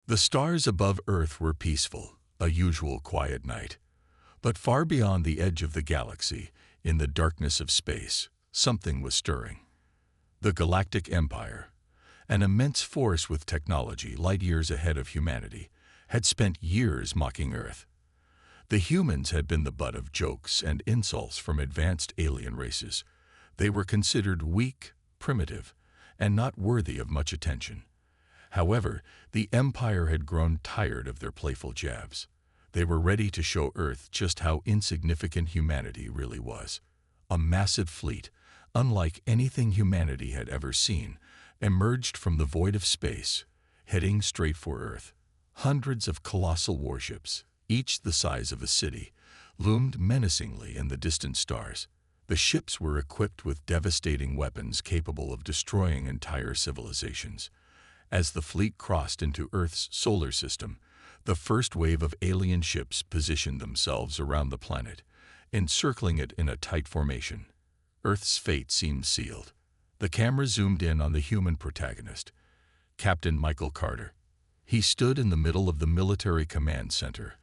The stars above Earth were peaceful, a usual quiet night. But far beyond the edge of the galaxy, in the darkness of space, something was stirring. The Galactic Empire, an immense force with technology light years ahead of humanity, had spent years mocking Earth. The humans had been the butt of jokes and insults from advanced alien races. They were considered weak, primitive, and not worthy of much attention. However, the Empire had grown tired of their playful jabs. They were ready to show Earth just how insignificant humanity really was. A massive fleet, unlike anything humanity had ever seen, emerged from the void of space, heading straight for Earth. Hundreds of colossal warships, each the size of a city, loomed menacingly in the distant stars. The ships were equipped with devastating weapons capable of destroying entire civilizations. As the fleet crossed into Earth's solar system, the first wave of alien ships positioned themselves around the planet, encircling it in a tight formation. Earth's fate seemed sealed. The camera zoomed in on the human protagonist, Captain Michael Carter. He stood in the middle of the military command center,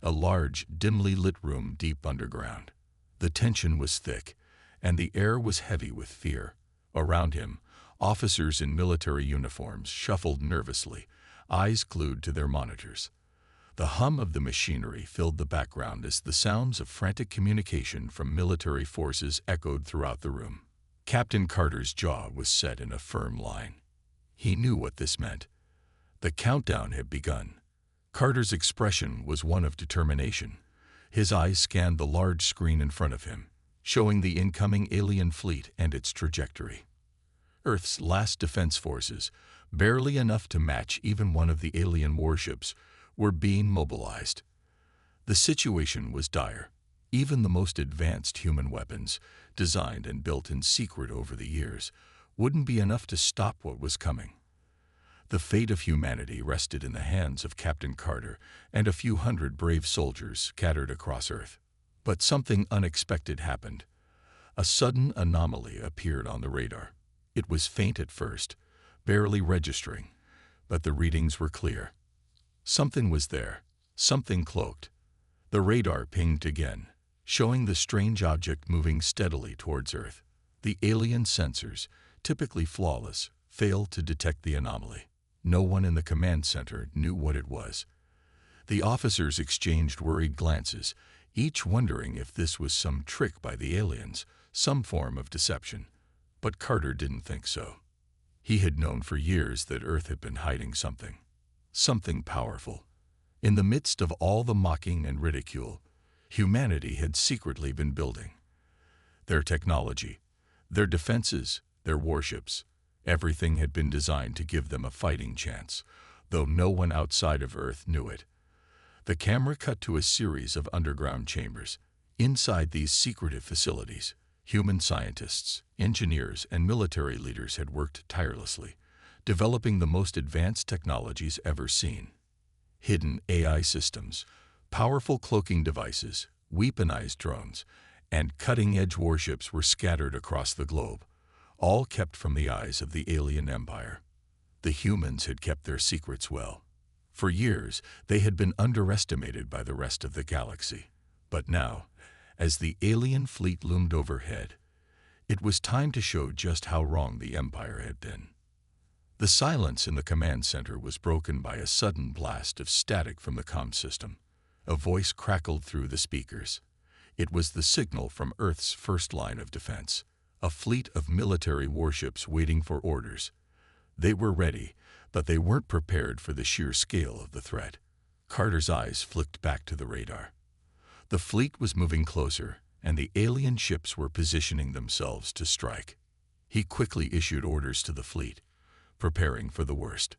a large, dimly lit room deep underground. The tension was thick, and the air was heavy with fear. Around him, officers in military uniforms shuffled nervously, eyes glued to their monitors. The hum of the machinery filled the background as the sounds of frantic communication from military forces echoed throughout the room. Captain Carter's jaw was set in a firm line. He knew what this meant. The countdown had begun. Carter's expression was one of determination. His eyes scanned the large screen in front of him, showing the incoming alien fleet and its trajectory. Earth's last defense forces, barely enough to match even one of the alien warships, were being mobilized. The situation was dire. Even the most advanced human weapons, designed and built in secret over the years, wouldn't be enough to stop what was coming. The fate of humanity rested in the hands of Captain Carter and a few hundred brave soldiers scattered across Earth. But something unexpected happened. A sudden anomaly appeared on the radar. It was faint at first, barely registering, but the readings were clear. Something was there, something cloaked. The radar pinged again, showing the strange object moving steadily towards Earth. The alien sensors, typically flawless, failed to detect the anomaly. No one in the command center knew what it was. The officers exchanged worried glances, each wondering if this was some trick by the aliens, some form of deception. But Carter didn't think so. He had known for years that Earth had been hiding something powerful. In the midst of all the mocking and ridicule, humanity had secretly been building. Their technology, their defenses, their warships, everything had been designed to give them a fighting chance, though no one outside of Earth knew it. The camera cut to a series of underground chambers. Inside these secretive facilities, human scientists, engineers, and military leaders had worked tirelessly, developing the most advanced technologies ever seen. Hidden AI systems, powerful cloaking devices, weaponized drones, and cutting-edge warships were scattered across the globe, all kept from the eyes of the alien empire. The humans had kept their secrets well. For years, they had been underestimated by the rest of the galaxy. But now, as the alien fleet loomed overhead, it was time to show just how wrong the empire had been. The silence in the command center was broken by a sudden blast of static from the comm system. A voice crackled through the speakers. It was the signal from Earth's first line of defense, a fleet of military warships waiting for orders. They were ready, but they weren't prepared for the sheer scale of the threat. Carter's eyes flicked back to the radar. The fleet was moving closer, and the alien ships were positioning themselves to strike. He quickly issued orders to the fleet, preparing for the worst.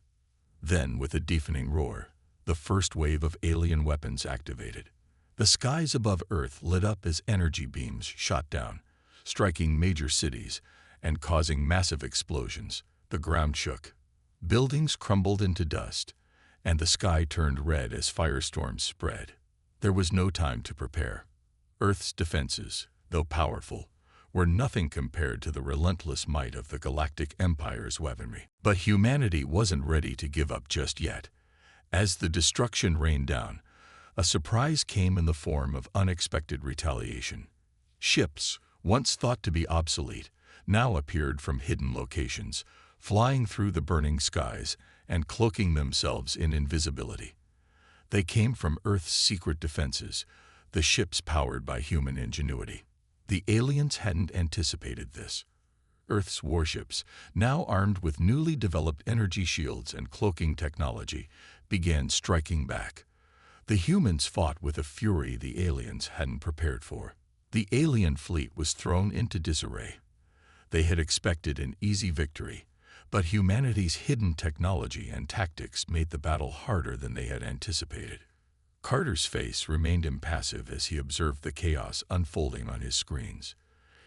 Then, with a deafening roar, the first wave of alien weapons activated. The skies above Earth lit up as energy beams shot down, striking major cities and causing massive explosions. The ground shook. Buildings crumbled into dust, and the sky turned red as firestorms spread. There was no time to prepare. Earth's defenses, though powerful, were nothing compared to the relentless might of the Galactic Empire's weaponry. But humanity wasn't ready to give up just yet. As the destruction rained down, a surprise came in the form of unexpected retaliation. Ships, once thought to be obsolete, now appeared from hidden locations, flying through the burning skies and cloaking themselves in invisibility. They came from Earth's secret defenses, the ships powered by human ingenuity. The aliens hadn't anticipated this. Earth's warships, now armed with newly developed energy shields and cloaking technology, began striking back. The humans fought with a fury the aliens hadn't prepared for. The alien fleet was thrown into disarray. They had expected an easy victory, but humanity's hidden technology and tactics made the battle harder than they had anticipated. Carter's face remained impassive as he observed the chaos unfolding on his screens.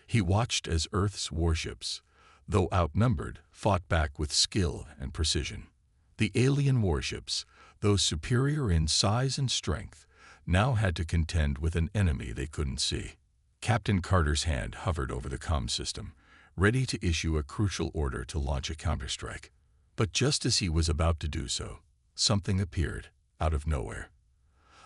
He watched as Earth's warships, though outnumbered, fought back with skill and precision. The alien warships, though superior in size and strength, now had to contend with an enemy they couldn't see. Captain Carter's hand hovered over the comm system, ready to issue a crucial order to launch a counterstrike. But just as he was about to do so, something appeared out of nowhere.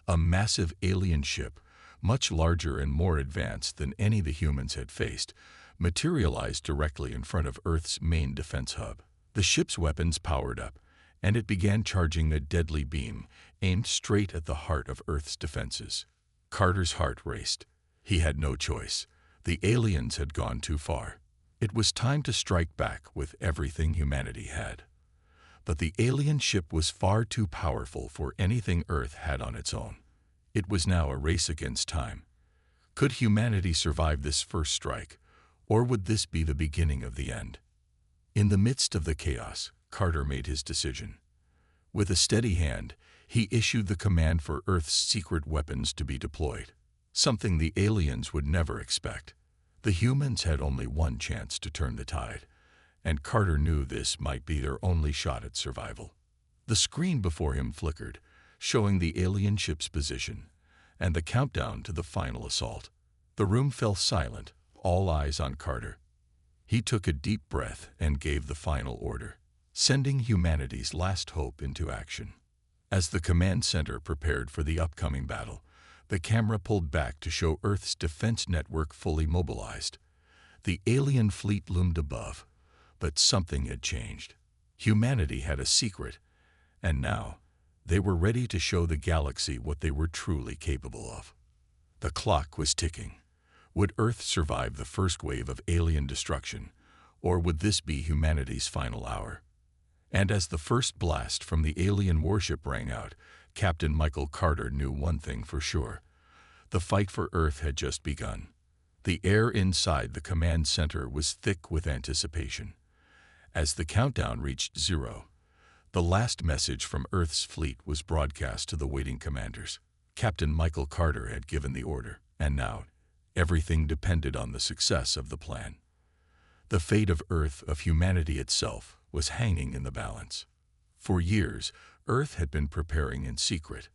A massive alien ship, much larger and more advanced than any the humans had faced, materialized directly in front of Earth's main defense hub. The ship's weapons powered up, and it began charging a deadly beam aimed straight at the heart of Earth's defenses. Carter's heart raced. He had no choice. The aliens had gone too far. It was time to strike back with everything humanity had. But the alien ship was far too powerful for anything Earth had on its own. It was now a race against time. Could humanity survive this first strike, or would this be the beginning of the end? In the midst of the chaos, Carter made his decision. With a steady hand, he issued the command for Earth's secret weapons to be deployed, something the aliens would never expect. The humans had only one chance to turn the tide, and Carter knew this might be their only shot at survival. The screen before him flickered, showing the alien ship's position and the countdown to the final assault. The room fell silent, all eyes on Carter. He took a deep breath and gave the final order, sending humanity's last hope into action. As the command center prepared for the upcoming battle, the camera pulled back to show Earth's defense network fully mobilized. The alien fleet loomed above, but something had changed. Humanity had a secret, and now they were ready to show the galaxy what they were truly capable of. The clock was ticking. Would Earth survive the first wave of alien destruction, or would this be humanity's final hour? And as the first blast from the alien warship rang out, Captain Michael Carter knew one thing for sure. The fight for Earth had just begun. The air inside the command center was thick with anticipation. As the countdown reached 0, the last message from Earth's fleet was broadcast to the waiting commanders. Captain Michael Carter had given the order, and now everything depended on the success of the plan. The fate of Earth, of humanity itself, was hanging in the balance. For years, Earth had been preparing in secret.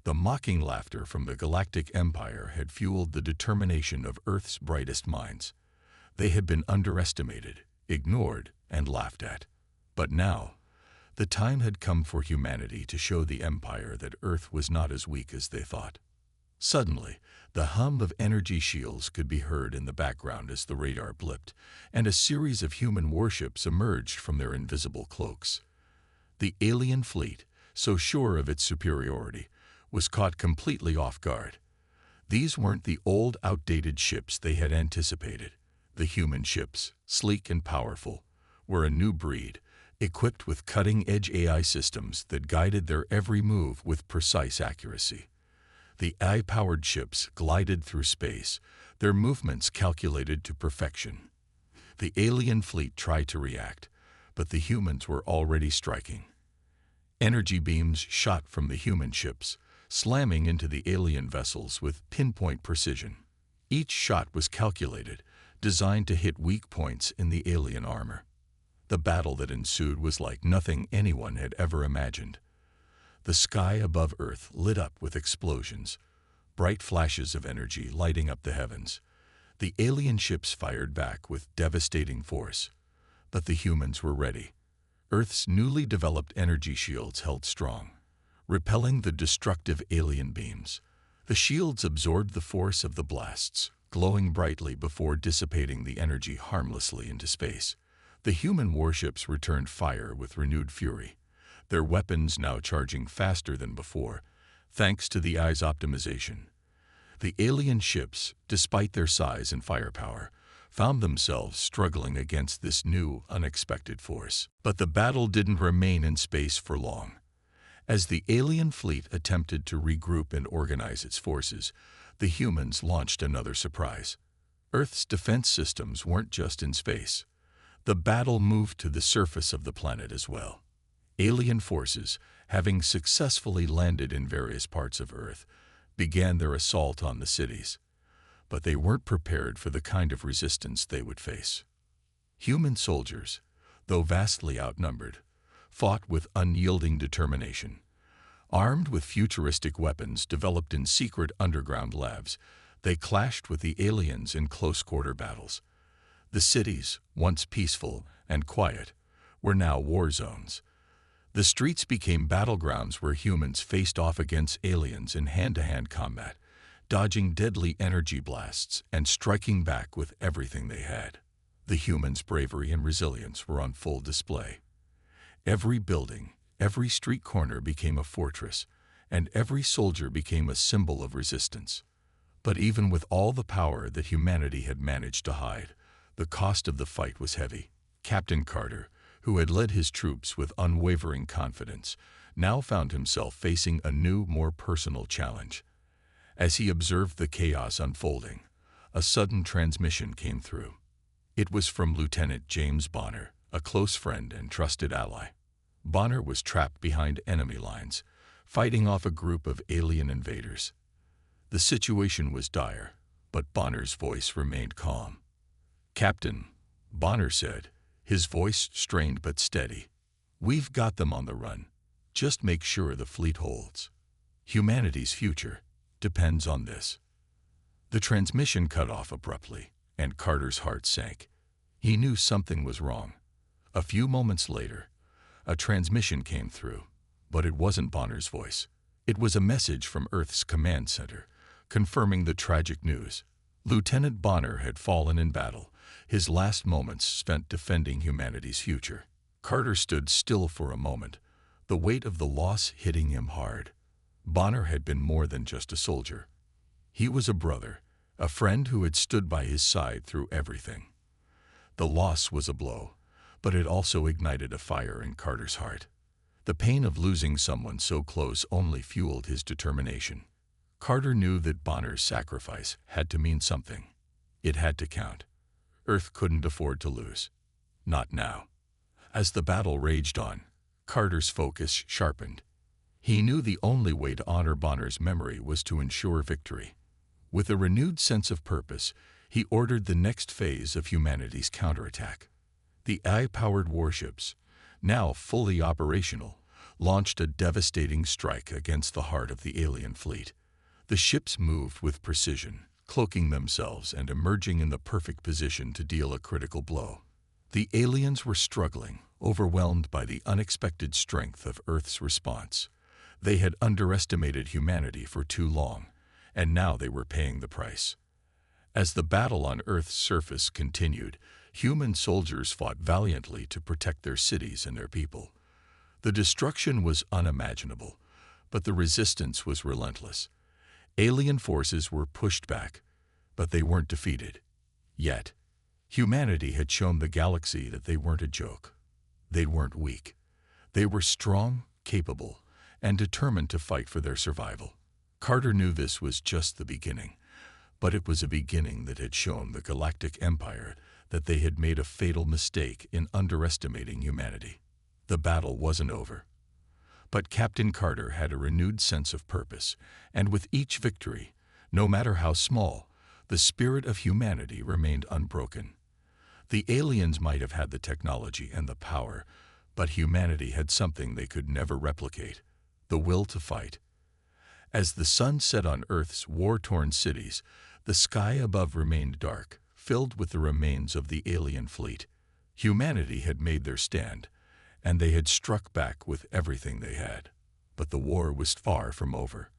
The mocking laughter from the Galactic Empire had fueled the determination of Earth's brightest minds. They had been underestimated, ignored, and laughed at. But now, the time had come for humanity to show the Empire that Earth was not as weak as they thought. Suddenly, the hum of energy shields could be heard in the background as the radar blipped, and a series of human warships emerged from their invisible cloaks. The alien fleet, so sure of its superiority, was caught completely off guard. These weren't the old, outdated ships they had anticipated. The human ships, sleek and powerful, were a new breed, equipped with cutting-edge AI systems that guided their every move with precise accuracy. The AI-powered ships glided through space, their movements calculated to perfection. The alien fleet tried to react, but the humans were already striking. Energy beams shot from the human ships, slamming into the alien vessels with pinpoint precision. Each shot was calculated, designed to hit weak points in the alien armor. The battle that ensued was like nothing anyone had ever imagined. The sky above Earth lit up with explosions, bright flashes of energy lighting up the heavens. The alien ships fired back with devastating force, but the humans were ready. Earth's newly developed energy shields held strong. repelling the destructive alien beams. The shields absorbed the force of the blasts, glowing brightly before dissipating the energy harmlessly into space. The human warships returned fire with renewed fury, their weapons now charging faster than before, thanks to the eye's optimization. The alien ships, despite their size and firepower, found themselves struggling against this new, unexpected force. But the battle didn't remain in space for long. As the alien fleet attempted to regroup and organize its forces, the humans launched another surprise. Earth's defense systems weren't just in space. The battle moved to the surface of the planet as well. Alien forces, having successfully landed in various parts of Earth, began their assault on the cities. But they weren't prepared for the kind of resistance they would face. Human soldiers, though vastly outnumbered, fought with unyielding determination. Armed with futuristic weapons developed in secret underground labs, they clashed with the aliens in close-quarter battles. The cities, once peaceful and quiet, were now war zones. The streets became battlegrounds where humans faced off against aliens in hand-to-hand combat, dodging deadly energy blasts and striking back with everything they had. The humans' bravery and resilience were on full display. Every building, every street corner became a fortress, and every soldier became a symbol of resistance. But even with all the power that humanity had managed to hide, the cost of the fight was heavy. Captain Carter, who had led his troops with unwavering confidence, now found himself facing a new, more personal challenge. As he observed the chaos unfolding, a sudden transmission came through. It was from Lieutenant James Bonner, a close friend and trusted ally. Bonner was trapped behind enemy lines, fighting off a group of alien invaders. The situation was dire, but Bonner's voice remained calm. "Captain," Bonner said, his voice strained but steady, "we've got them on the run. Just make sure the fleet holds. Humanity's future depends on this." The transmission cut off abruptly, and Carter's heart sank. He knew something was wrong. A few moments later, a transmission came through, but it wasn't Bonner's voice. It was a message from Earth's command center, confirming the tragic news. Lieutenant Bonner had fallen in battle, his last moments spent defending humanity's future. Carter stood still for a moment, the weight of the loss hitting him hard. Bonner had been more than just a soldier. He was a brother, a friend who had stood by his side through everything. The loss was a blow, but it also ignited a fire in Carter's heart. The pain of losing someone so close only fueled his determination. Carter knew that Bonner's sacrifice had to mean something. It had to count. Earth couldn't afford to lose. Not now. As the battle raged on, Carter's focus sharpened. He knew the only way to honor Bonner's memory was to ensure victory. With a renewed sense of purpose, he ordered the next phase of humanity's counterattack. The AI-powered warships, now fully operational, launched a devastating strike against the heart of the alien fleet. The ships moved with precision, cloaking themselves and emerging in the perfect position to deal a critical blow. The aliens were struggling, overwhelmed by the unexpected strength of Earth's response. They had underestimated humanity for too long, and now they were paying the price. As the battle on Earth's surface continued, human soldiers fought valiantly to protect their cities and their people. The destruction was unimaginable, but the resistance was relentless. Alien forces were pushed back, but they weren't defeated. Yet, humanity had shown the galaxy that they weren't a joke. They weren't weak. They were strong, capable, and determined to fight for their survival. Carter knew this was just the beginning, but it was a beginning that had shown the Galactic Empire that they had made a fatal mistake in underestimating humanity. The battle wasn't over. But Captain Carter had a renewed sense of purpose, and with each victory, no matter how small, the spirit of humanity remained unbroken. The aliens might have had the technology and the power, but humanity had something they could never replicate: the will to fight. As the sun set on Earth's war-torn cities, the sky above remained dark, filled with the remains of the alien fleet. Humanity had made their stand, and they had struck back with everything they had. But the war was far from over.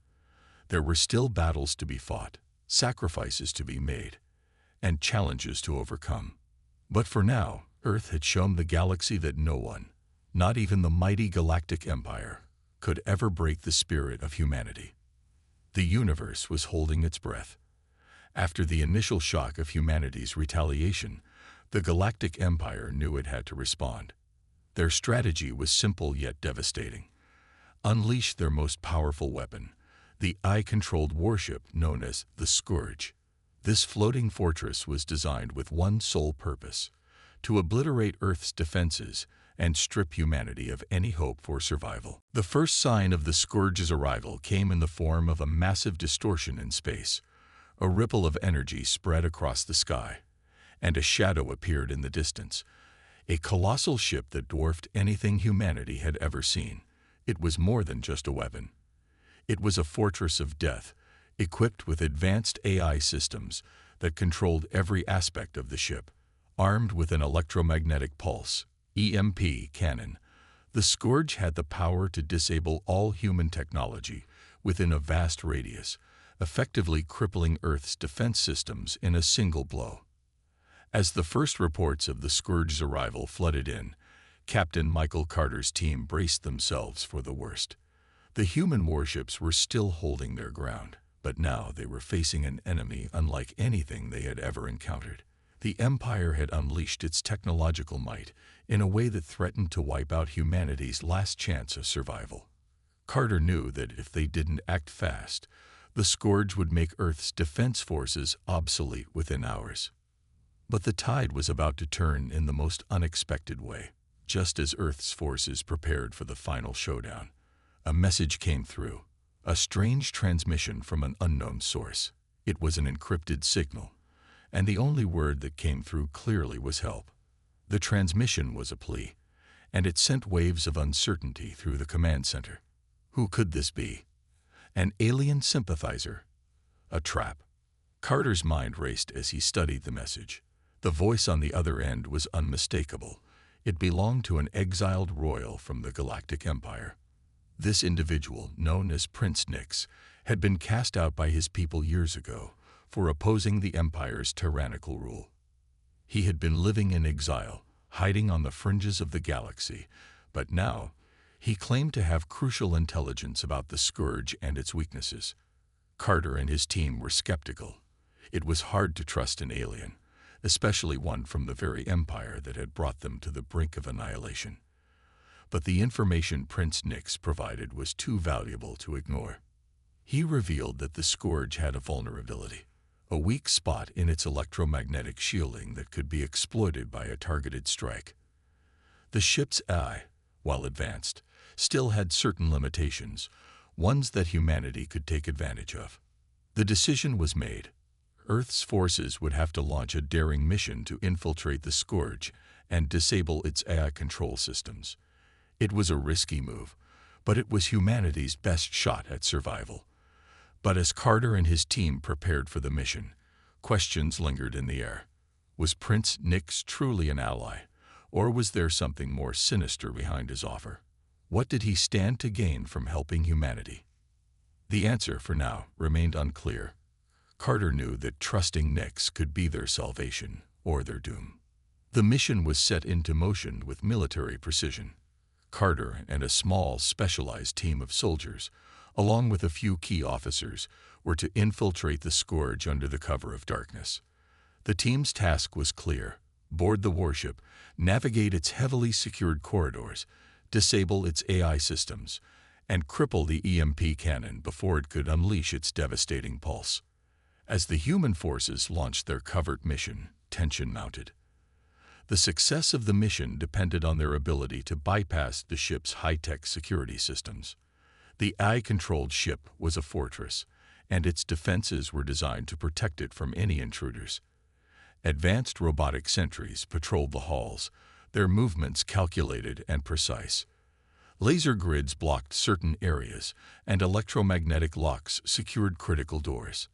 There were still battles to be fought, sacrifices to be made, and challenges to overcome. But for now, Earth had shown the galaxy that no one, not even the mighty Galactic Empire, could ever break the spirit of humanity. The universe was holding its breath. After the initial shock of humanity's retaliation, the Galactic Empire knew it had to respond. Their strategy was simple yet devastating. Unleash their most powerful weapon, the eye-controlled warship known as the Scourge. This floating fortress was designed with one sole purpose: to obliterate Earth's defenses and strip humanity of any hope for survival. The first sign of the Scourge's arrival came in the form of a massive distortion in space. A ripple of energy spread across the sky, and a shadow appeared in the distance, a colossal ship that dwarfed anything humanity had ever seen. It was more than just a weapon. It was a fortress of death, equipped with advanced AI systems that controlled every aspect of the ship. Armed with an electromagnetic pulse, EMP cannon, the Scourge had the power to disable all human technology within a vast radius, effectively crippling Earth's defense systems in a single blow. As the first reports of the Scourge's arrival flooded in, Captain Michael Carter's team braced themselves for the worst. The human warships were still holding their ground, but now they were facing an enemy unlike anything they had ever encountered. The Empire had unleashed its technological might in a way that threatened to wipe out humanity's last chance of survival. Carter knew that if they didn't act fast, the Scourge would make Earth's defense forces obsolete within hours. But the tide was about to turn in the most unexpected way. Just as Earth's forces prepared for the final showdown, a message came through, a strange transmission from an unknown source. It was an encrypted signal, and the only word that came through clearly was help. The transmission was a plea, and it sent waves of uncertainty through the command center. Who could this be? An alien sympathizer? A trap? Carter's mind raced as he studied the message. The voice on the other end was unmistakable. It belonged to an exiled royal from the Galactic Empire. This individual, known as Prince Nix, had been cast out by his people years ago for opposing the Empire's tyrannical rule. He had been living in exile, hiding on the fringes of the galaxy, but now he claimed to have crucial intelligence about the Scourge and its weaknesses. Carter and his team were skeptical. It was hard to trust an alien, especially one from the very empire that had brought them to the brink of annihilation. But the information Prince Nix provided was too valuable to ignore. He revealed that the Scourge had a vulnerability, a weak spot in its electromagnetic shielding that could be exploited by a targeted strike. The ship's AI, while advanced, still had certain limitations, ones that humanity could take advantage of. The decision was made. Earth's forces would have to launch a daring mission to infiltrate the Scourge and disable its AI control systems. It was a risky move, but it was humanity's best shot at survival. But as Carter and his team prepared for the mission, questions lingered in the air. Was Prince Nix truly an ally, or was there something more sinister behind his offer? What did he stand to gain from helping humanity? The answer, for now, remained unclear. Carter knew that trusting Nix could be their salvation or their doom. The mission was set into motion with military precision. Carter and a small, specialized team of soldiers, along with a few key officers, were to infiltrate the Scourge under the cover of darkness. The team's task was clear: board the warship, navigate its heavily secured corridors, disable its AI systems, and cripple the EMP cannon before it could unleash its devastating pulse. As the human forces launched their covert mission, tension mounted. The success of the mission depended on their ability to bypass the ship's high-tech security systems. The AI-controlled ship was a fortress, and its defenses were designed to protect it from any intruders. Advanced robotic sentries patrolled the halls, their movements calculated and precise. Laser grids blocked certain areas, and electromagnetic locks secured critical doors.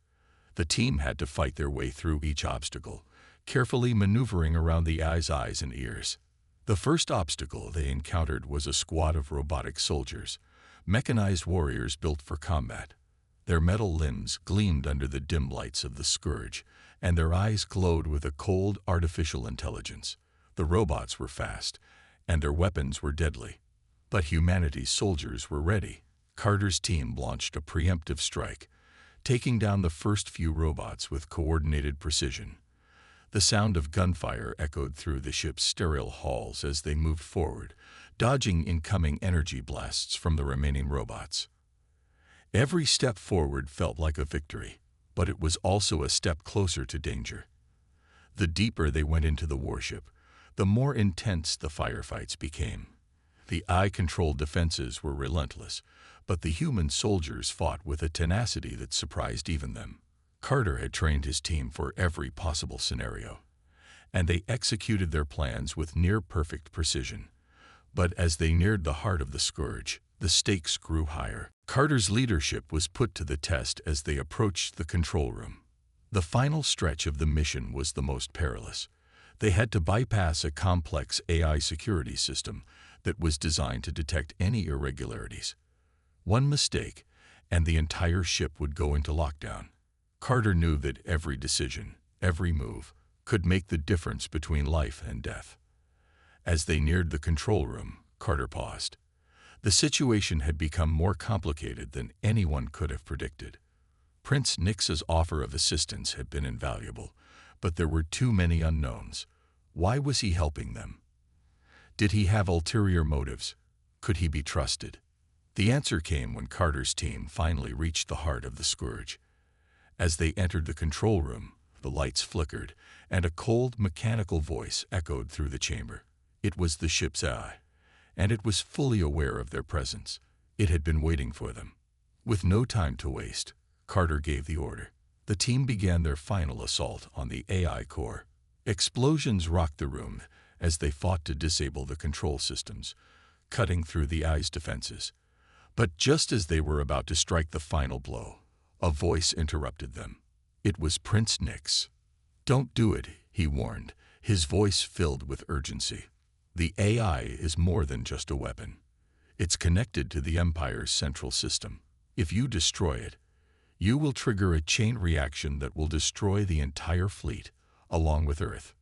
The team had to fight their way through each obstacle, carefully maneuvering around the AI's eyes and ears. The first obstacle they encountered was a squad of robotic soldiers, mechanized warriors built for combat. Their metal limbs gleamed under the dim lights of the scourge, and their eyes glowed with a cold, artificial intelligence. The robots were fast, and their weapons were deadly. But humanity's soldiers were ready. Carter's team launched a preemptive strike, taking down the first few robots with coordinated precision. The sound of gunfire echoed through the ship's sterile halls as they moved forward, dodging incoming energy blasts from the remaining robots. Every step forward felt like a victory, but it was also a step closer to danger. The deeper they went into the warship, the more intense the firefights became. The eye-controlled defenses were relentless, but the human soldiers fought with a tenacity that surprised even them. Carter had trained his team for every possible scenario, and they executed their plans with near-perfect precision. But as they neared the heart of the scourge, the stakes grew higher. Carter's leadership was put to the test as they approached the control room. The final stretch of the mission was the most perilous. They had to bypass a complex AI security system that was designed to detect any irregularities. One mistake, and the entire ship would go into lockdown. Carter knew that every decision, every move, could make the difference between life and death. As they neared the control room, Carter paused. The situation had become more complicated than anyone could have predicted. Prince Nix's offer of assistance had been invaluable, but there were too many unknowns. Why was he helping them? Did he have ulterior motives? Could he be trusted? The answer came when Carter's team finally reached the heart of the scourge. As they entered the control room, the lights flickered, and a cold, mechanical voice echoed through the chamber. It was the ship's AI, and it was fully aware of their presence. It had been waiting for them. With no time to waste, Carter gave the order. The team began their final assault on the AI core. Explosions rocked the room as they fought to disable the control systems, cutting through the AI's defenses. But just as they were about to strike the final blow, a voice interrupted them. It was Prince Nix. "Don't do it," he warned, his voice filled with urgency. "The AI is more than just a weapon. It's connected to the Empire's central system. If you destroy it, you will trigger a chain reaction that will destroy the entire fleet, along with Earth."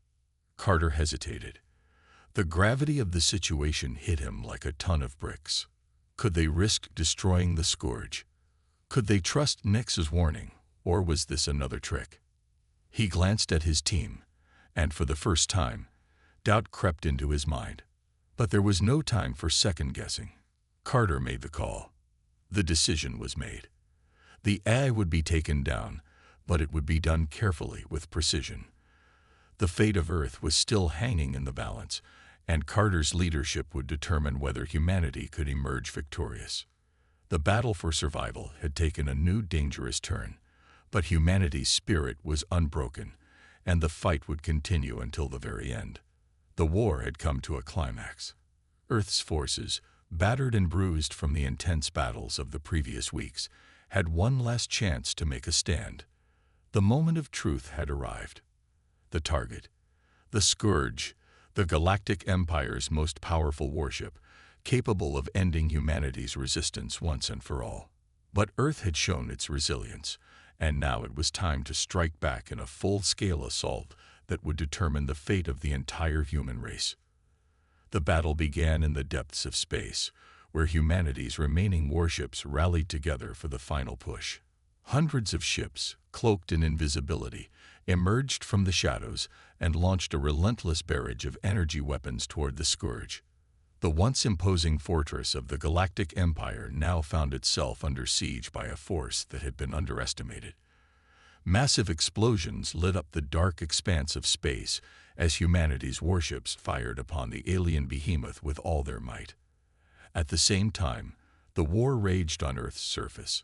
Carter hesitated. The gravity of the situation hit him like a ton of bricks. Could they risk destroying the scourge? Could they trust Nix's warning, or was this another trick? He glanced at his team, and for the first time, doubt crept into his mind. But there was no time for second-guessing. Carter made the call. The decision was made. The AI would be taken down, but it would be done carefully with precision. The fate of Earth was still hanging in the balance, and Carter's leadership would determine whether humanity could emerge victorious. The battle for survival had taken a new dangerous turn, but humanity's spirit was unbroken, and the fight would continue until the very end. The war had come to a climax. Earth's forces, battered and bruised from the intense battles of the previous weeks, had one last chance to make a stand. The moment of truth had arrived. The target, the Scourge, the Galactic Empire's most powerful warship, capable of ending humanity's resistance once and for all. But Earth had shown its resilience, and now it was time to strike back in a full-scale assault that would determine the fate of the entire human race. The battle began in the depths of space, where humanity's remaining warships rallied together for the final push. Hundreds of ships, cloaked in invisibility, emerged from the shadows and launched a relentless barrage of energy weapons toward the Scourge. The once imposing fortress of the Galactic Empire now found itself under siege by a force that had been underestimated. Massive explosions lit up the dark expanse of space as humanity's warships fired upon the alien behemoth with all their might. At the same time, the war raged on Earth's surface.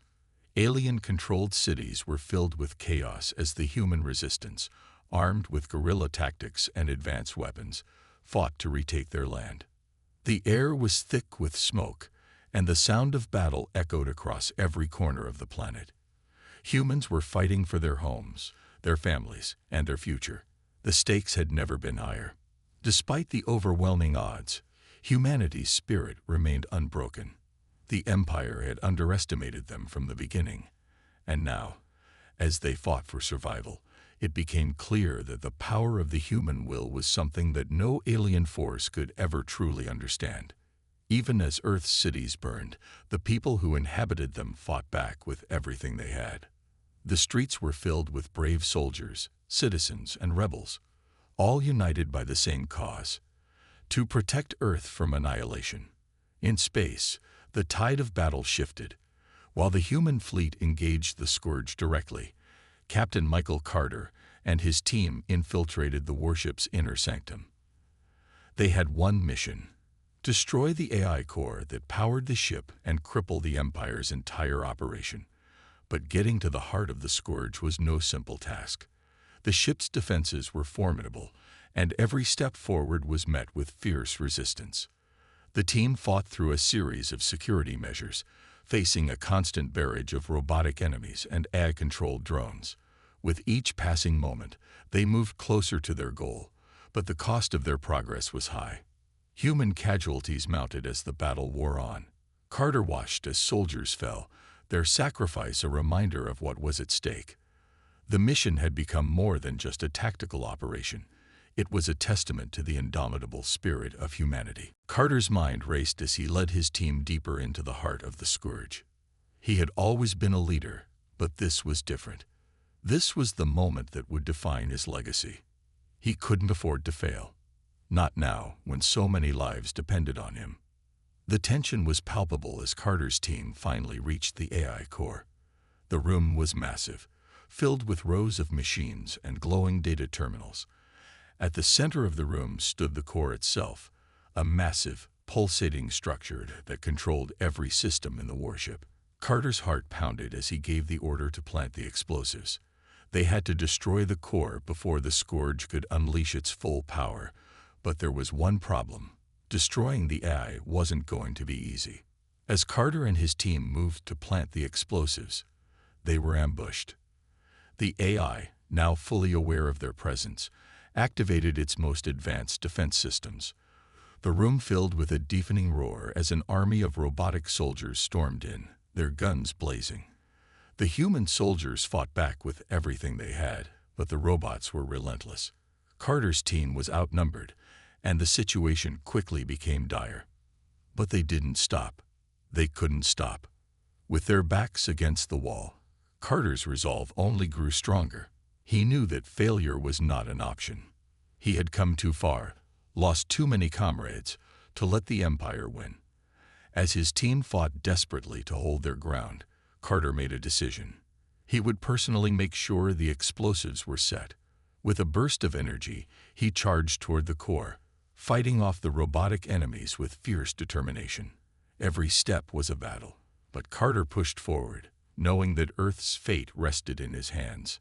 Alien-controlled cities were filled with chaos as the human resistance, armed with guerrilla tactics and advanced weapons, fought to retake their land. The air was thick with smoke, and the sound of battle echoed across every corner of the planet. Humans were fighting for their homes, their families, and their future. The stakes had never been higher. Despite the overwhelming odds, humanity's spirit remained unbroken. The Empire had underestimated them from the beginning, and now, as they fought for survival, it became clear that the power of the human will was something that no alien force could ever truly understand. Even as Earth's cities burned, the people who inhabited them fought back with everything they had. The streets were filled with brave soldiers, citizens, and rebels, all united by the same cause: to protect Earth from annihilation. In space, the tide of battle shifted. While the human fleet engaged the Scourge directly, Captain Michael Carter and his team infiltrated the warship's inner sanctum. They had one mission: destroy the AI core that powered the ship and cripple the Empire's entire operation. But getting to the heart of the Scourge was no simple task. The ship's defenses were formidable, and every step forward was met with fierce resistance. The team fought through a series of security measures, facing a constant barrage of robotic enemies and AI-controlled drones. With each passing moment, they moved closer to their goal, but the cost of their progress was high. Human casualties mounted as the battle wore on. Carter watched as soldiers fell, their sacrifice a reminder of what was at stake. The mission had become more than just a tactical operation. It was a testament to the indomitable spirit of humanity. Carter's mind raced as he led his team deeper into the heart of the Scourge. He had always been a leader, but this was different. This was the moment that would define his legacy. He couldn't afford to fail. Not now, when so many lives depended on him. The tension was palpable as Carter's team finally reached the AI core. The room was massive, filled with rows of machines and glowing data terminals. At the center of the room stood the core itself, a massive, pulsating structure that controlled every system in the warship. Carter's heart pounded as he gave the order to plant the explosives. They had to destroy the core before the Scourge could unleash its full power. But there was one problem. Destroying the AI wasn't going to be easy. As Carter and his team moved to plant the explosives, they were ambushed. The AI, now fully aware of their presence, activated its most advanced defense systems. The room filled with a deafening roar as an army of robotic soldiers stormed in, their guns blazing. The human soldiers fought back with everything they had, but the robots were relentless. Carter's team was outnumbered, and the situation quickly became dire. But they didn't stop. They couldn't stop. With their backs against the wall, Carter's resolve only grew stronger. He knew that failure was not an option. He had come too far, lost too many comrades, to let the Empire win. As his team fought desperately to hold their ground, Carter made a decision. He would personally make sure the explosives were set. With a burst of energy, he charged toward the core, fighting off the robotic enemies with fierce determination. Every step was a battle, but Carter pushed forward, knowing that Earth's fate rested in his hands.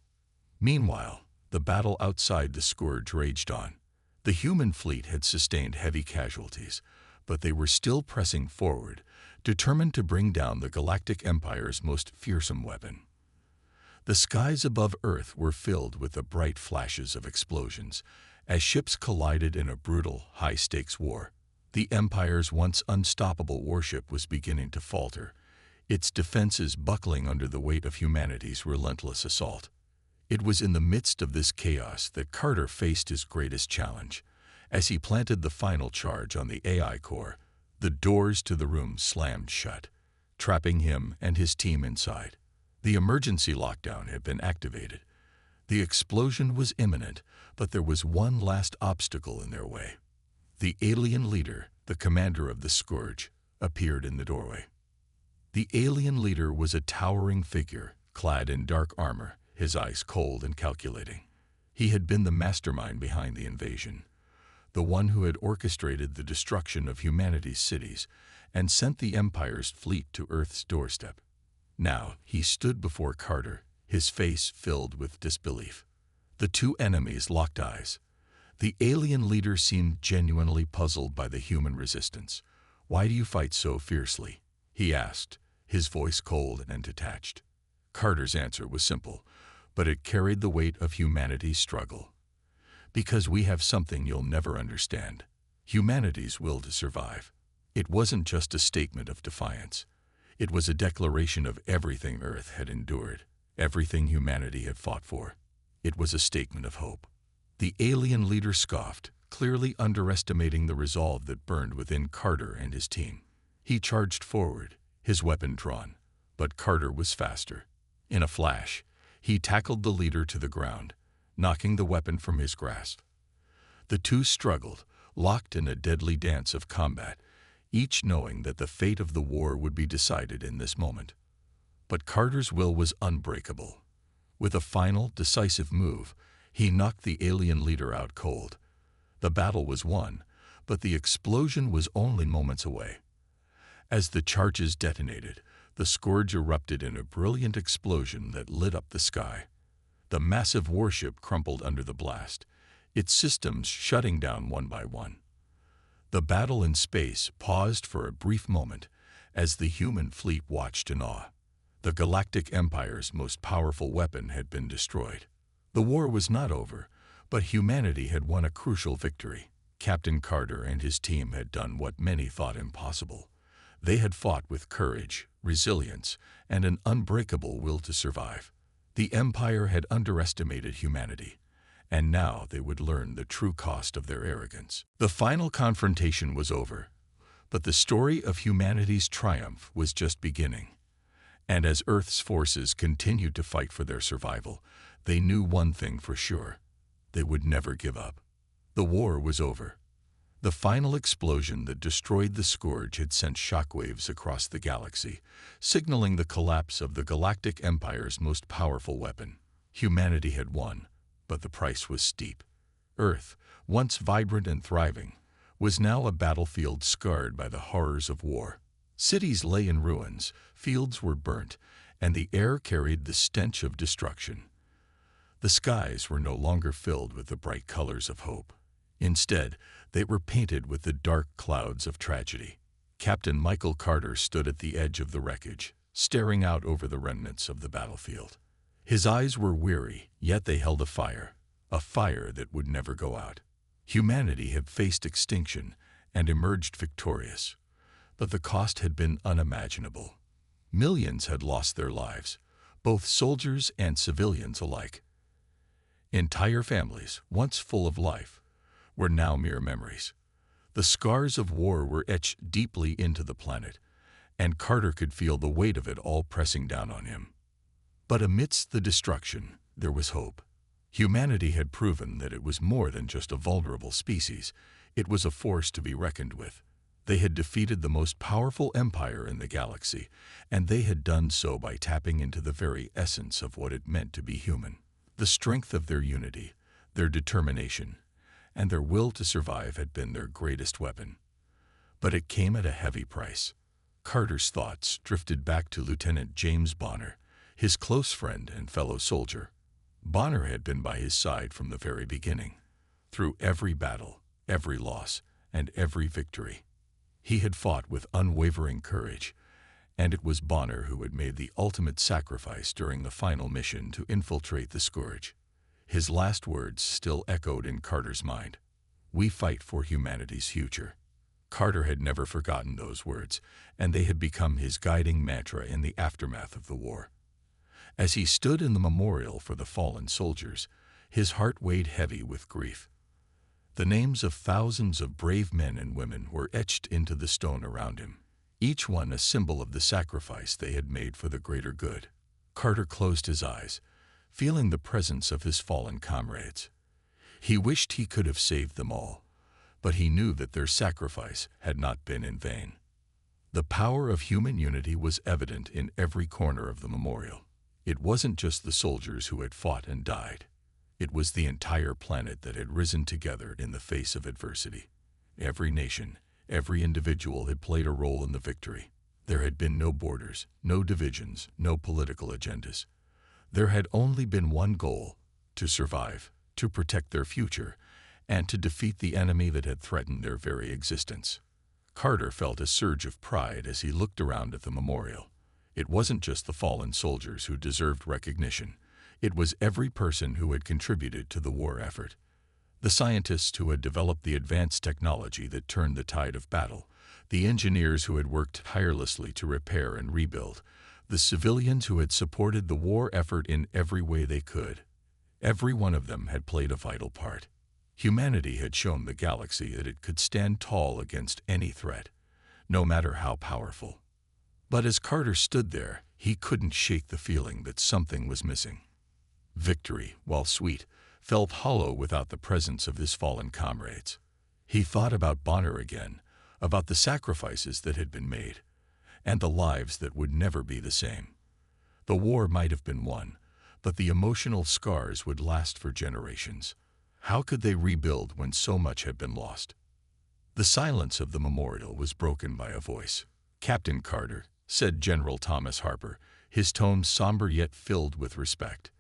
Meanwhile, the battle outside the Scourge raged on. The human fleet had sustained heavy casualties, but they were still pressing forward, determined to bring down the Galactic Empire's most fearsome weapon. The skies above Earth were filled with the bright flashes of explosions as ships collided in a brutal, high-stakes war. The Empire's once unstoppable warship was beginning to falter, its defenses buckling under the weight of humanity's relentless assault. It was in the midst of this chaos that Carter faced his greatest challenge. As he planted the final charge on the AI core, the doors to the room slammed shut, trapping him and his team inside. The emergency lockdown had been activated. The explosion was imminent, but there was one last obstacle in their way. The alien leader, the commander of the Scourge, appeared in the doorway. The alien leader was a towering figure, clad in dark armor, his eyes cold and calculating. He had been the mastermind behind the invasion, the one who had orchestrated the destruction of humanity's cities and sent the Empire's fleet to Earth's doorstep. Now he stood before Carter, his face filled with disbelief. The two enemies locked eyes. The alien leader seemed genuinely puzzled by the human resistance. "Why do you fight so fiercely?" he asked, his voice cold and detached. Carter's answer was simple, but it carried the weight of humanity's struggle. "Because we have something you'll never understand: humanity's will to survive." It wasn't just a statement of defiance. It was a declaration of everything Earth had endured, everything humanity had fought for. It was a statement of hope. The alien leader scoffed, clearly underestimating the resolve that burned within Carter and his team. He charged forward, his weapon drawn, but Carter was faster. In a flash, he tackled the leader to the ground, knocking the weapon from his grasp. The two struggled, locked in a deadly dance of combat, each knowing that the fate of the war would be decided in this moment. But Carter's will was unbreakable. With a final, decisive move, he knocked the alien leader out cold. The battle was won, but the explosion was only moments away. As the charges detonated, the Scourge erupted in a brilliant explosion that lit up the sky. The massive warship crumpled under the blast, its systems shutting down one by one. The battle in space paused for a brief moment as the human fleet watched in awe. The Galactic Empire's most powerful weapon had been destroyed. The war was not over, but humanity had won a crucial victory. Captain Carter and his team had done what many thought impossible. They had fought with courage, resilience, and an unbreakable will to survive. The Empire had underestimated humanity, and now they would learn the true cost of their arrogance. The final confrontation was over, but the story of humanity's triumph was just beginning. And as Earth's forces continued to fight for their survival, they knew one thing for sure: they would never give up. The war was over. The final explosion that destroyed the Scourge had sent shockwaves across the galaxy, signaling the collapse of the Galactic Empire's most powerful weapon. Humanity had won, but the price was steep. Earth, once vibrant and thriving, was now a battlefield scarred by the horrors of war. Cities lay in ruins, fields were burnt, and the air carried the stench of destruction. The skies were no longer filled with the bright colors of hope. Instead, they were painted with the dark clouds of tragedy. Captain Michael Carter stood at the edge of the wreckage, staring out over the remnants of the battlefield. His eyes were weary, yet they held a fire that would never go out. Humanity had faced extinction and emerged victorious, but the cost had been unimaginable. Millions had lost their lives, both soldiers and civilians alike. Entire families, once full of life, were now mere memories. The scars of war were etched deeply into the planet, and Carter could feel the weight of it all pressing down on him. But amidst the destruction, there was hope. Humanity had proven that it was more than just a vulnerable species. It was a force to be reckoned with. They had defeated the most powerful empire in the galaxy, and they had done so by tapping into the very essence of what it meant to be human. The strength of their unity, their determination, and their will to survive had been their greatest weapon. But it came at a heavy price. Carter's thoughts drifted back to Lieutenant James Bonner, his close friend and fellow soldier. Bonner had been by his side from the very beginning, through every battle, every loss, and every victory. He had fought with unwavering courage, and it was Bonner who had made the ultimate sacrifice during the final mission to infiltrate the Scourge. His last words still echoed in Carter's mind: "We fight for humanity's future." Carter had never forgotten those words, and they had become his guiding mantra in the aftermath of the war. As he stood in the memorial for the fallen soldiers, his heart weighed heavy with grief. The names of thousands of brave men and women were etched into the stone around him, each one a symbol of the sacrifice they had made for the greater good. Carter closed his eyes, feeling the presence of his fallen comrades. He wished he could have saved them all, but he knew that their sacrifice had not been in vain. The power of human unity was evident in every corner of the memorial. It wasn't just the soldiers who had fought and died. It was the entire planet that had risen together in the face of adversity. Every nation, every individual had played a role in the victory. There had been no borders, no divisions, no political agendas. There had only been one goal: to survive, to protect their future, and to defeat the enemy that had threatened their very existence. Carter felt a surge of pride as he looked around at the memorial. It wasn't just the fallen soldiers who deserved recognition. It was every person who had contributed to the war effort. The scientists who had developed the advanced technology that turned the tide of battle, the engineers who had worked tirelessly to repair and rebuild, the civilians who had supported the war effort in every way they could. Every one of them had played a vital part. Humanity had shown the galaxy that it could stand tall against any threat, no matter how powerful. But as Carter stood there, he couldn't shake the feeling that something was missing. Victory, while sweet, felt hollow without the presence of his fallen comrades. He thought about Bonner again, about the sacrifices that had been made, and the lives that would never be the same. The war might have been won, but the emotional scars would last for generations. How could they rebuild when so much had been lost? The silence of the memorial was broken by a voice. "Captain Carter," said General Thomas Harper, his tone somber yet filled with respect.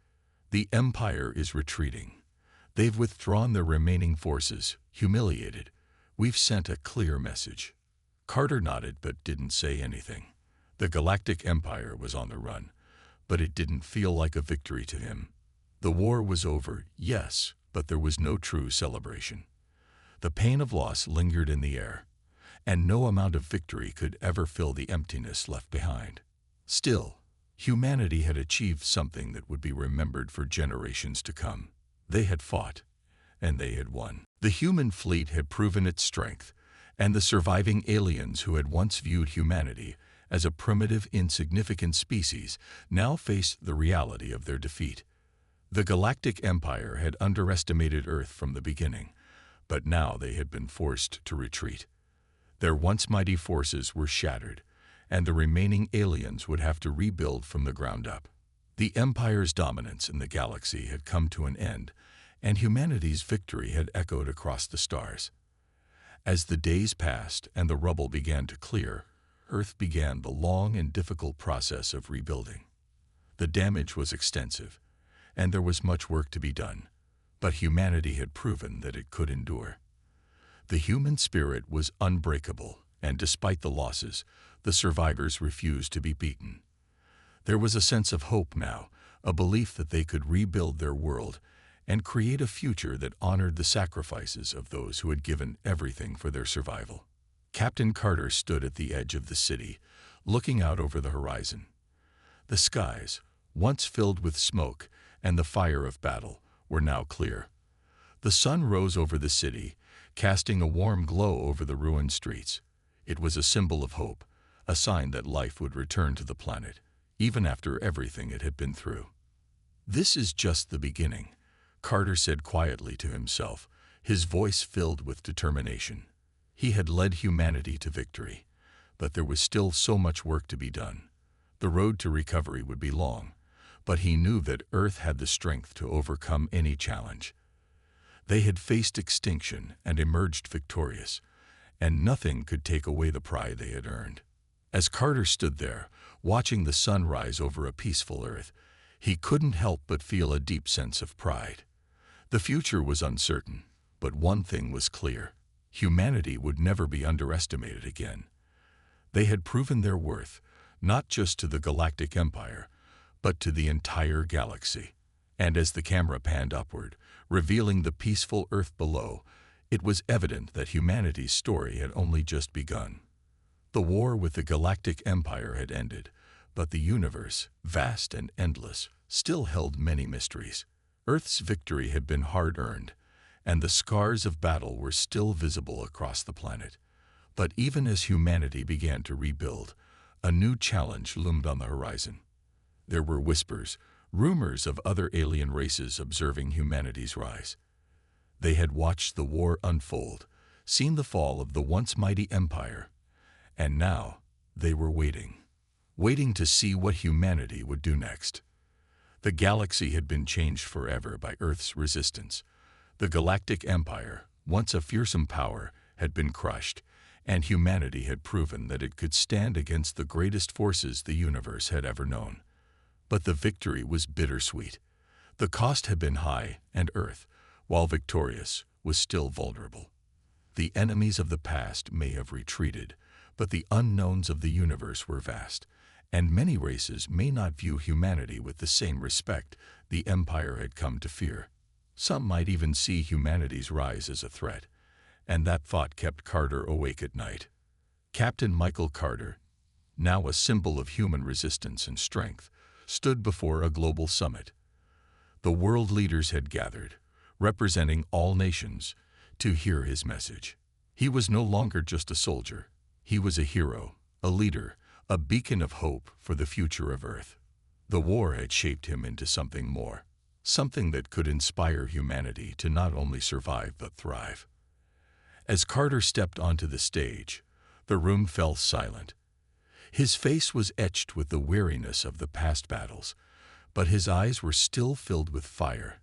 "The Empire is retreating. They've withdrawn their remaining forces, humiliated. We've sent a clear message." Carter nodded but didn't say anything. The Galactic Empire was on the run, but it didn't feel like a victory to him. The war was over, yes, but there was no true celebration. The pain of loss lingered in the air, and no amount of victory could ever fill the emptiness left behind. Still, humanity had achieved something that would be remembered for generations to come. They had fought, and they had won. The human fleet had proven its strength, and the surviving aliens who had once viewed humanity as a primitive, insignificant species now faced the reality of their defeat. The Galactic Empire had underestimated Earth from the beginning, but now they had been forced to retreat. Their once mighty forces were shattered, and the remaining aliens would have to rebuild from the ground up. The Empire's dominance in the galaxy had come to an end, and humanity's victory had echoed across the stars. As the days passed and the rubble began to clear, Earth began the long and difficult process of rebuilding. The damage was extensive, and there was much work to be done, but humanity had proven that it could endure. The human spirit was unbreakable, and despite the losses, the survivors refused to be beaten. There was a sense of hope now, a belief that they could rebuild their world and create a future that honored the sacrifices of those who had given everything for their survival. Captain Carter stood at the edge of the city, looking out over the horizon. The skies, once filled with smoke and the fire of battle, were now clear. The sun rose over the city, casting a warm glow over the ruined streets. It was a symbol of hope, a sign that life would return to the planet, even after everything it had been through. "This is just the beginning," Carter said quietly to himself, his voice filled with determination. He had led humanity to victory, but there was still so much work to be done. The road to recovery would be long, but he knew that Earth had the strength to overcome any challenge. They had faced extinction and emerged victorious, and nothing could take away the pride they had earned. As Carter stood there, watching the sun rise over a peaceful Earth, he couldn't help but feel a deep sense of pride. The future was uncertain, but one thing was clear: humanity would never be underestimated again. They had proven their worth, not just to the Galactic Empire, but to the entire galaxy. And as the camera panned upward, revealing the peaceful Earth below, it was evident that humanity's story had only just begun. The war with the Galactic Empire had ended, but the universe, vast and endless, still held many mysteries. Earth's victory had been hard-earned, and the scars of battle were still visible across the planet. But even as humanity began to rebuild, a new challenge loomed on the horizon. There were whispers, rumors of other alien races observing humanity's rise. They had watched the war unfold, seen the fall of the once mighty empire, and now they were waiting to see what humanity would do next. The galaxy had been changed forever by Earth's resistance. The Galactic Empire, once a fearsome power, had been crushed, and humanity had proven that it could stand against the greatest forces the universe had ever known. But the victory was bittersweet. The cost had been high, and Earth, while victorious, was still vulnerable. The enemies of the past may have retreated, but the unknowns of the universe were vast, and many races may not view humanity with the same respect the Empire had come to fear. Some might even see humanity's rise as a threat, and that thought kept Carter awake at night. Captain Michael Carter, now a symbol of human resistance and strength, stood before a global summit. The world leaders had gathered, representing all nations, to hear his message. He was no longer just a soldier. He was a hero, a leader, a beacon of hope for the future of Earth. The war had shaped him into something more, something that could inspire humanity to not only survive but thrive. As Carter stepped onto the stage, the room fell silent. His face was etched with the weariness of the past battles, but his eyes were still filled with fire,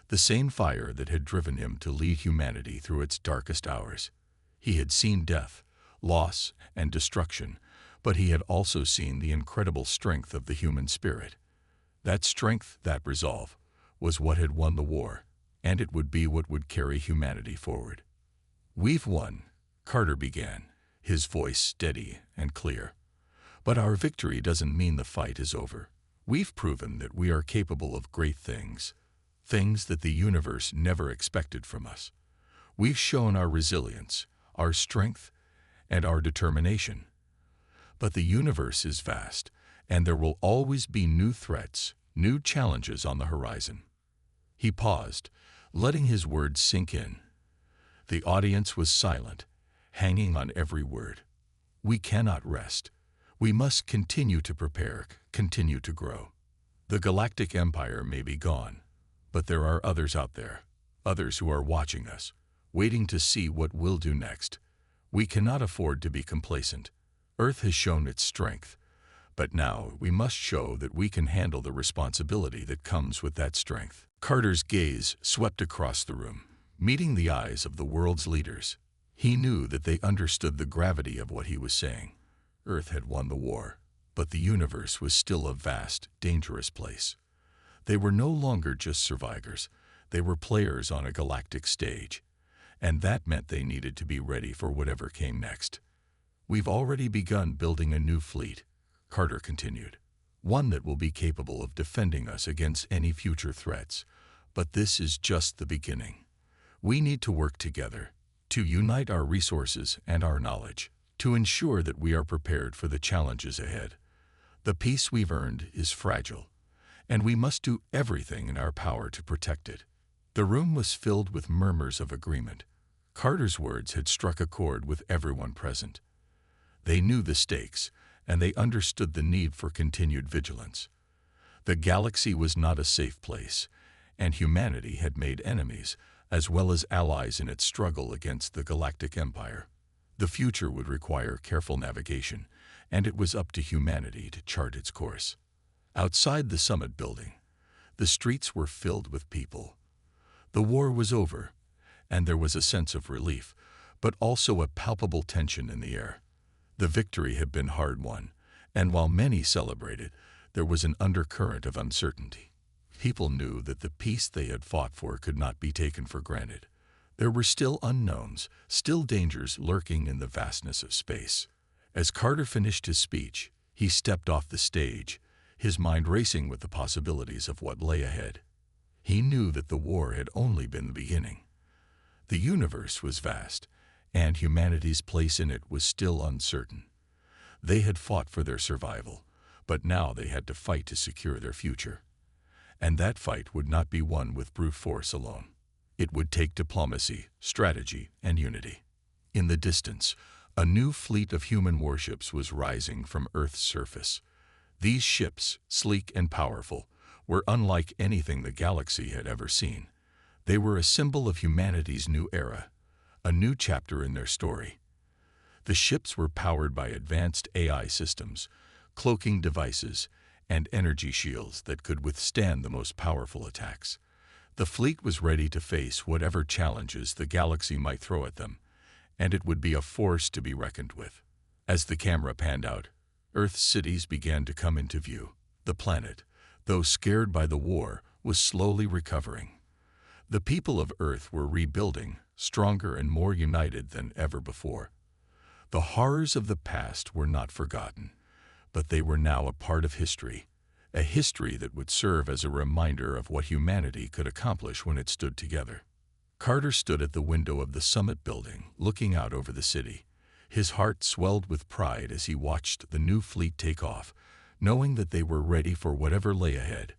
the same fire that had driven him to lead humanity through its darkest hours. He had seen death, loss, and destruction, but he had also seen the incredible strength of the human spirit. That strength, that resolve, was what had won the war, and it would be what would carry humanity forward. "We've won," Carter began, his voice steady and clear. "But our victory doesn't mean the fight is over. We've proven that we are capable of great things, things that the universe never expected from us. We've shown our resilience, our strength, and our determination. But the universe is vast, and there will always be new threats, new challenges on the horizon." He paused, letting his words sink in. The audience was silent, hanging on every word. "We cannot rest. We must continue to prepare, continue to grow. The Galactic Empire may be gone, but there are others out there, others who are watching us, waiting to see what we'll do next. We cannot afford to be complacent. Earth has shown its strength, but now we must show that we can handle the responsibility that comes with that strength." Carter's gaze swept across the room, meeting the eyes of the world's leaders. He knew that they understood the gravity of what he was saying. Earth had won the war, but the universe was still a vast, dangerous place. They were no longer just survivors. They were players on a galactic stage, and that meant they needed to be ready for whatever came next. "We've already begun building a new fleet," Carter continued, "one that will be capable of defending us against any future threats. But this is just the beginning. We need to work together, to unite our resources and our knowledge, to ensure that we are prepared for the challenges ahead. The peace we've earned is fragile, and we must do everything in our power to protect it." The room was filled with murmurs of agreement. Carter's words had struck a chord with everyone present. They knew the stakes, and they understood the need for continued vigilance. The galaxy was not a safe place, and humanity had made enemies, as well as allies in its struggle against the Galactic Empire. The future would require careful navigation, and it was up to humanity to chart its course. Outside the summit building, the streets were filled with people. The war was over, and there was a sense of relief, but also a palpable tension in the air. The victory had been hard-won, and while many celebrated, there was an undercurrent of uncertainty. People knew that the peace they had fought for could not be taken for granted. There were still unknowns, still dangers lurking in the vastness of space. As Carter finished his speech, he stepped off the stage, his mind racing with the possibilities of what lay ahead. He knew that the war had only been the beginning. The universe was vast, and humanity's place in it was still uncertain. They had fought for their survival, but now they had to fight to secure their future. And that fight would not be won with brute force alone. It would take diplomacy, strategy, and unity. In the distance, a new fleet of human warships was rising from Earth's surface. These ships, sleek and powerful, were unlike anything the galaxy had ever seen. They were a symbol of humanity's new era, a new chapter in their story. The ships were powered by advanced AI systems, cloaking devices, and energy shields that could withstand the most powerful attacks. The fleet was ready to face whatever challenges the galaxy might throw at them, and it would be a force to be reckoned with. As the camera panned out, Earth's cities began to come into view. The planet, though scared by the war, was slowly recovering. The people of Earth were rebuilding, stronger and more united than ever before. The horrors of the past were not forgotten, but they were now a part of history, a history that would serve as a reminder of what humanity could accomplish when it stood together. Carter stood at the window of the summit building, looking out over the city, His heart swelled with pride as he watched the new fleet take off, knowing that they were ready for whatever lay ahead.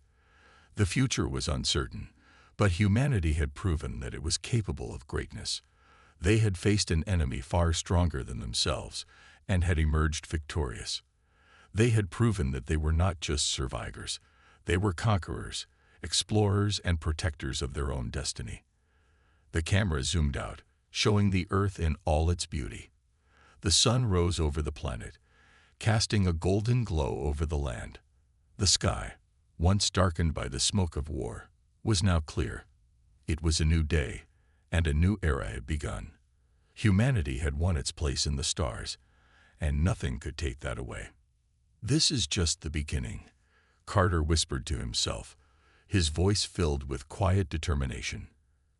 The future was uncertain, but humanity had proven that it was capable of greatness. They had faced an enemy far stronger than themselves and had emerged victorious. They had proven that they were not just survivors. They were conquerors, explorers, and protectors of their own destiny. The camera zoomed out, showing the Earth in all its beauty. The sun rose over the planet, casting a golden glow over the land. The sky, once darkened by the smoke of war, was now clear. It was a new day, and a new era had begun. Humanity had won its place in the stars, and nothing could take that away. "This is just the beginning," Carter whispered to himself, his voice filled with quiet determination.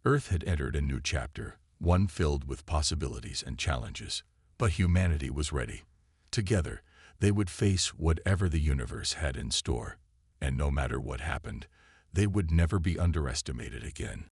Earth had entered a new chapter, one filled with possibilities and challenges. But humanity was ready. Together, they would face whatever the universe had in store. And no matter what happened, they would never be underestimated again.